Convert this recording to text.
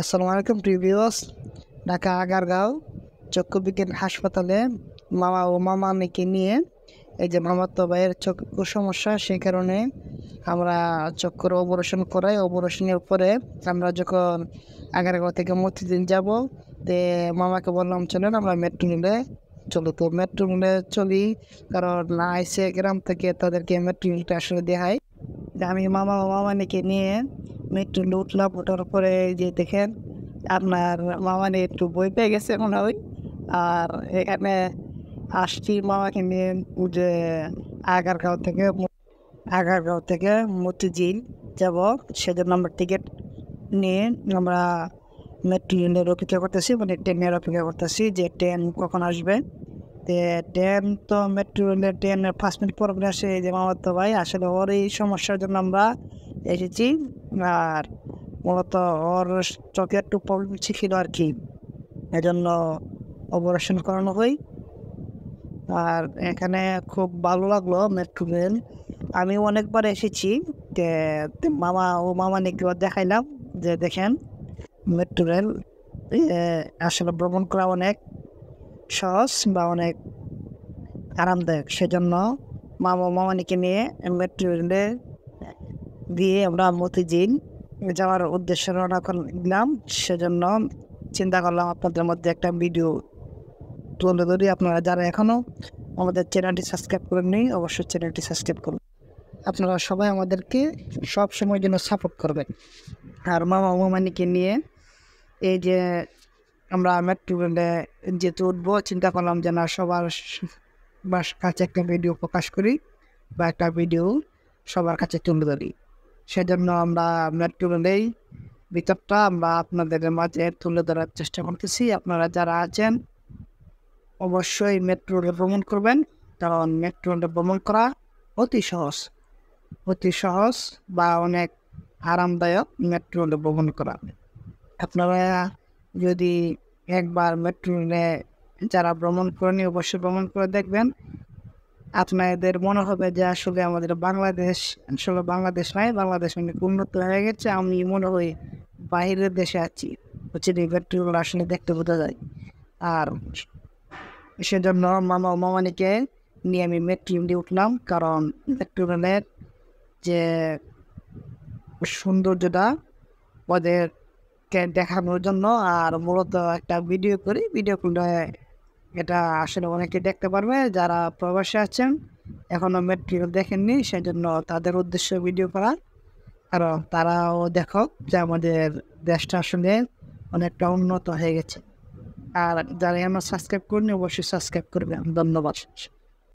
আসসালামু আলাইকুম প্রিভিউয়ার্স। ঢাকা আগারগাঁও চক্ষু বিজ্ঞান হাসপাতালে মামা ও মামামিকে নিয়ে এই যে মামাতো ভাইয়ের চক্ষু সমস্যা, সেই কারণে আমরা চক্ষুর অপারেশন করাই। অপারেশনের পরে আমরা যখন আগারগাঁও থেকে মতিঝিল যাব, তে মামাকে বললাম চলেন আমরা মেট্রো রেলে চলো। তো মেট্রো রেলে চলি, কারণ না এসে গ্রাম থেকে তাদেরকে মেট্রো রেলটা আসলে দেখায়। আমি মামা ও মামানিকে নিয়ে মেট্রো রেলে উঠলাম। ওঠার পরে যে দেখেন আপনার মামানি একটু বই পেয়ে গেছে মনে হয়। আর এখানে আসছি মামাকে নিয়ে যে আগারগাঁও থেকে মতিঝিল যাব, সেজন্য আমরা টিকিট নিয়ে আমরা মেট্রো রেলের অপেক্ষা করতেছি, মানে ট্রেনের অপেক্ষা করতেছি যে ট্রেন কখন আসবে। তে ট্রেন তো মেট্রো রেলের ট্রেনের 5 মিনিট পর আসে। এই যে মামার তো ভাই আসলে ওর এই সমস্যার জন্য আমরা এসেছি। আর মূলত ওর চোখে একটু প্রবলেম ছিল আর কি, এজন্য অপারেশন করানো হয়। আর এখানে খুব ভালো লাগলো মেট্রো রেল। আমি অনেকবার এসেছি। তে মামা ও মামানিকে দেখাইলাম যে দেখেন মেট্রো রেল আসলে ভ্রমণ করা অনেক সহজ বা অনেক আরামদায়ক। সেজন্য মামা মামানিকে নিয়ে মেট্রো রেলে দিয়ে আমরা মতিঝিল যাওয়ার উদ্দেশ্যে রওনা করলাম। সেজন্য চিন্তা করলাম আপনাদের মধ্যে একটা ভিডিও তুলে ধরি। আপনারা যারা এখনও আমাদের চ্যানেলটি সাবস্ক্রাইব করেননি, অবশ্যই চ্যানেলটি সাবস্ক্রাইব করুন। আপনারা সবাই আমাদেরকে সব সময়ের জন্য সাপোর্ট করবেন। আর মামা মামানিকে নিয়ে এই যে আমরা মেট্রো রেলে যেহেতু উঠবো, চিন্তা করলাম যে না সবার কাছে একটা ভিডিও প্রকাশ করি বা একটা ভিডিও সবার কাছে তুলে ধরি। সেজন্য আমরা মেট্রো রেলেই ভিতরটা আমরা আপনাদের মাঝে তুলে ধরার চেষ্টা করতেছি। আপনারা যারা আছেন অবশ্যই মেট্রো রেলে ভ্রমণ করবেন, কারণ মেট্রো রেলে ভ্রমণ করা অতি সহজ বা অনেক আরামদায়ক মেট্রো রেলে ভ্রমণ করা। আপনারা যদি একবার মেট্রো রেলে যারা ভ্রমণ করেনি অবশ্যই ভ্রমণ করে দেখবেন। আপনাদের মনে হবে যে আসলে আমাদের বাংলাদেশ আসলে বাংলাদেশ নয়, বাংলাদেশ অনেক উন্নত হয়ে গেছে। আমি মনে হয় বাইরের দেশে আছি, হচ্ছে এই মেট্রো রেল আসলে দেখতে বোঝা যায়। আর সেজন্য মামা ও মামানিকে নিয়ে আমি মেট্রো রেলে উঠলাম, কারণ মেট্রো রেলের যে সৌন্দর্যটা ওদেরকে দেখানোর জন্য। আর মূলত একটা ভিডিও করি, ভিডিও করলে এটা আসলে অনেকে দেখতে পারবে যারা প্রবাসে আছেন, এখনও মেট্রো রেল দেখেননি। সেজন্য তাদের উদ্দেশ্যে ভিডিও করা, কারণ তারাও দেখো যে আমাদের দেশটা আসলে অনেকটা উন্নত হয়ে গেছে। আর যারা আমার সাবস্ক্রাইব করেনি অবশ্যই সাবস্ক্রাইব করবেন। ধন্যবাদ।